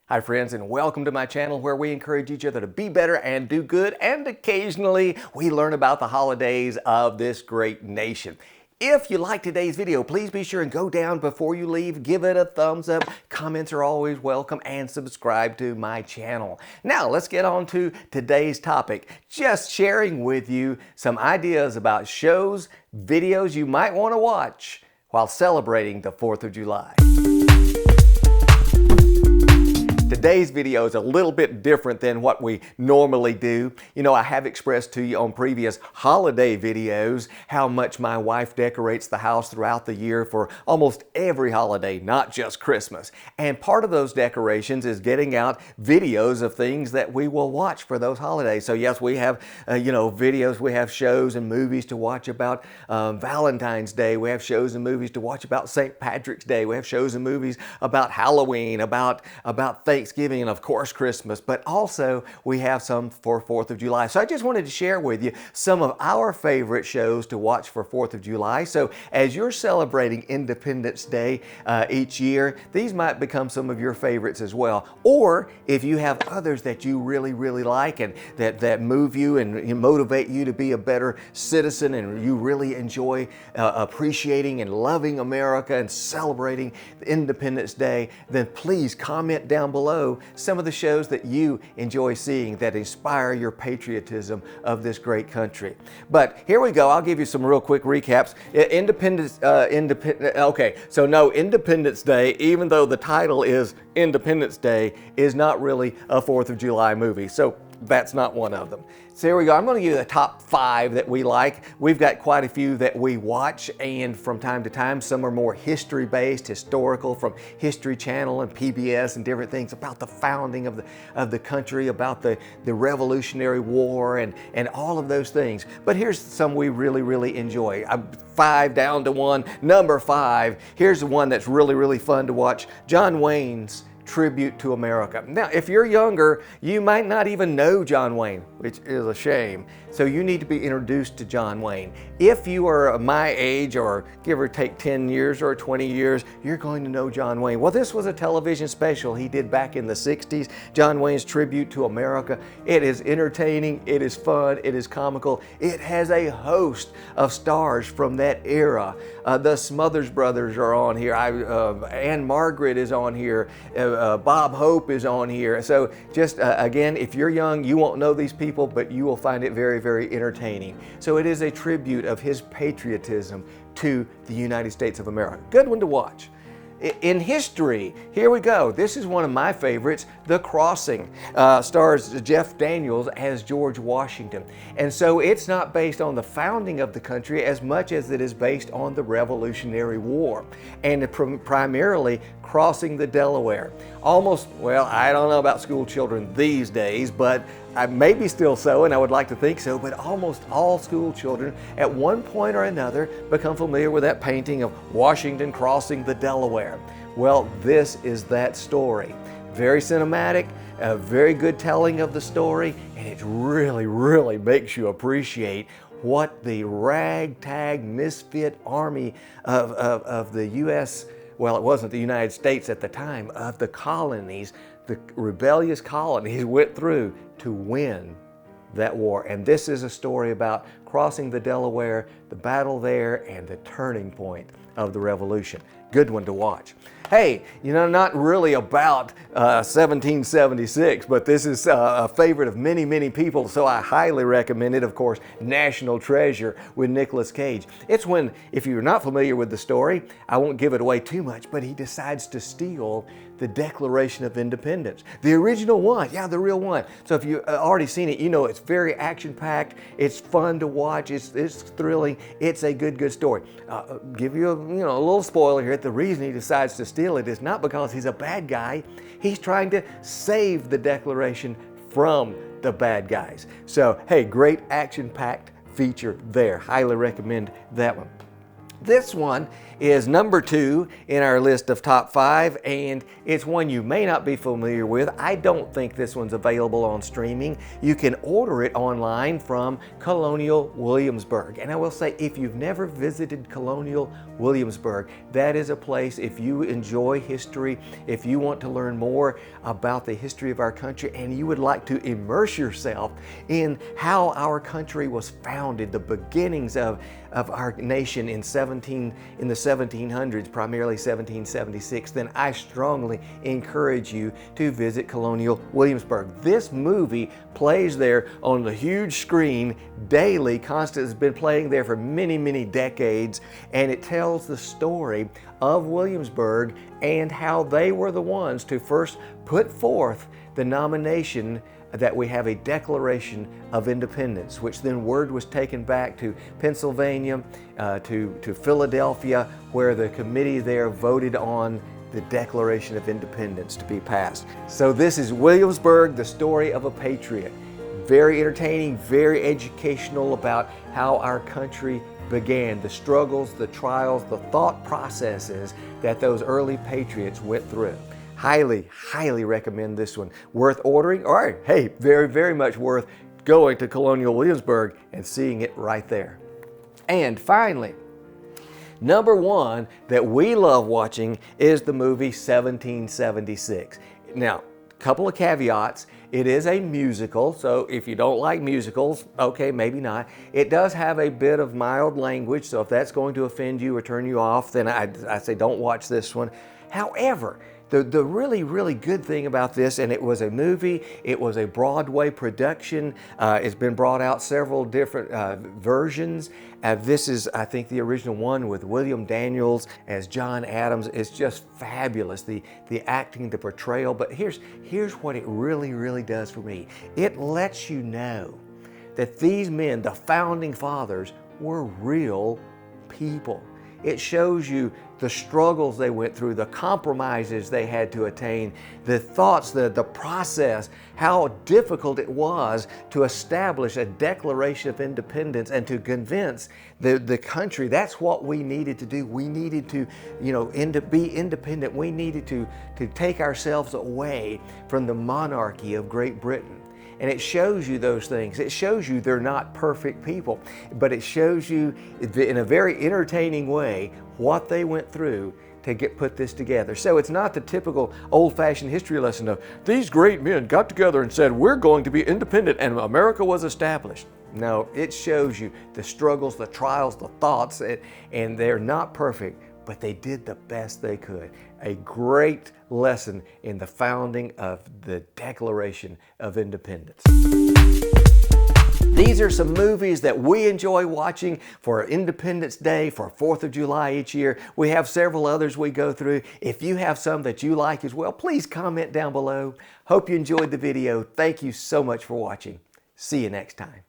Hi friends, and welcome to my channel where we encourage each other to be better and do good, and occasionally we learn about the holidays of this great nation. If you like today's video, please be sure and go down before you leave, give it a thumbs up, comments are always welcome, and subscribe to my channel. Now let's get on to today's topic. Just sharing with you some ideas about shows, videos you might want to watch while celebrating the 4th of July. Today's video is a little bit different than what we normally do. You know, I have expressed to you on previous holiday videos how much my wife decorates the house throughout the year for almost every holiday, not just Christmas. And part of those decorations is getting out videos of things that we will watch for those holidays. So yes, we have, videos, we have shows and movies to watch about Valentine's Day. We have shows and movies to watch about St. Patrick's Day. We have shows and movies about Halloween, about Thanksgiving, and of course Christmas, but also we have some for 4th of July. So I just wanted to share with you some of our favorite shows to watch for 4th of July. So as you're celebrating Independence Day each year, these might become some of your favorites as well. Or if you have others that you really like and that move you and motivate you to be a better citizen, and you really enjoy appreciating and loving America and celebrating Independence Day, then please comment down below some of the shows that you enjoy seeing that inspire your patriotism of this great country. But here we go. I'll give you some real quick recaps. Independence Day, even though the title is Independence Day, is not really a 4th of July movie. So that's not one of them. So here we go. I'm going to give you the top 5 that we like. We've got quite a few that we watch, and from time to time, some are more history-based, historical, from History Channel and PBS and different things about the founding of the country, about the Revolutionary War and all of those things. But here's some we really enjoy. 5 down to 1. Number 5. Here's the one that's really fun to watch. John Wayne's Tribute to America. Now, if you're younger, you might not even know John Wayne, which is a shame. So you need to be introduced to John Wayne. If you are my age, or give or take 10 years or 20 years, you're going to know John Wayne. Well, this was a television special he did back in the 60s, John Wayne's Tribute to America. It is entertaining, it is fun, it is comical. It has a host of stars from that era. The Smothers Brothers are on here. Anne Margaret is on here. Bob Hope is on here. So just again, if you're young, you won't know these people, but you will find it very entertaining. So it is a tribute of his patriotism to the United States of America. Good one to watch. In history, here we go. This is one of my favorites, The Crossing. Stars Jeff Daniels as George Washington. And so it's not based on the founding of the country as much as it is based on the Revolutionary War, and primarily crossing the Delaware. Almost, well, I don't know about school children these days, but maybe still so, and I would like to think so, but almost all school children at one point or another become familiar with that painting of Washington crossing the Delaware. Well, this is that story. Very cinematic, a very good telling of the story, and it really makes you appreciate what the ragtag misfit army of the U.S., well, it wasn't the United States at the time, of the colonies, the rebellious colonies went through to win that war. And this is a story about crossing the Delaware, the battle there, and the turning point of the Revolution. Good one to watch. Hey, you know, not really about 1776, but this is a favorite of many people, so I highly recommend it. Of course, National Treasure with Nicolas Cage. It's when, if you're not familiar with the story, I won't give it away too much, but he decides to steal the Declaration of Independence. The original one, yeah, the real one. So if you've already seen it, you know it's very action-packed, it's fun to watch, it's thrilling, it's a good story. Give you a little spoiler here. The reason he decides to steal it is not because he's a bad guy. He's trying to save the Declaration from the bad guys. So, hey, great action-packed feature there. Highly recommend that one. This one is number 2 in our list of top 5, and it's one you may not be familiar with. I don't think this one's available on streaming. You can order it online from Colonial Williamsburg. And I will say, if you've never visited Colonial Williamsburg, that is a place, if you enjoy history, if you want to learn more about the history of our country, and you would like to immerse yourself in how our country was founded, the beginnings of our nation in the 1700s, primarily 1776, then I strongly encourage you to visit Colonial Williamsburg. This movie plays there on the huge screen daily, constantly. It's been playing there for many, many decades, and it tells the story of Williamsburg and how they were the ones to first put forth the nomination that we have a Declaration of Independence, which then word was taken back to Pennsylvania, to Philadelphia, where the committee there voted on the Declaration of Independence to be passed. So this is Williamsburg, the story of a patriot. Very entertaining, very educational about how our country began, the struggles, the trials, the thought processes that those early patriots went through. Highly, highly recommend this one. Worth ordering? All right, hey, very, very much worth going to Colonial Williamsburg and seeing it right there. And finally, number 1 that we love watching is the movie 1776. Now, a couple of caveats. It is a musical, so if you don't like musicals, okay, maybe not. It does have a bit of mild language, so if that's going to offend you or turn you off, then I say don't watch this one. However, the really, really good thing about this, and it was a movie, it was a Broadway production, it's been brought out several different versions. This is, I think, the original one with William Daniels as John Adams. It's just fabulous, the acting, the portrayal. But here's what it really, really does for me. It lets you know that these men, the founding fathers, were real people. It shows you the struggles they went through, the compromises they had to attain, the thoughts, the process, how difficult it was to establish a Declaration of Independence and to convince the country that's what we needed to do. We needed to, be independent. We needed to take ourselves away from the monarchy of Great Britain. And it shows you those things. It shows you they're not perfect people, but it shows you in a very entertaining way what they went through to put this together. So it's not the typical old-fashioned history lesson of these great men got together and said, we're going to be independent and America was established. No, it shows you the struggles, the trials, the thoughts, and they're not perfect, but they did the best they could. A great lesson in the founding of the Declaration of Independence. These are some movies that we enjoy watching for Independence Day, for 4th of July each year. We have several others we go through. If you have some that you like as well, please comment down below. Hope you enjoyed the video. Thank you so much for watching. See you next time.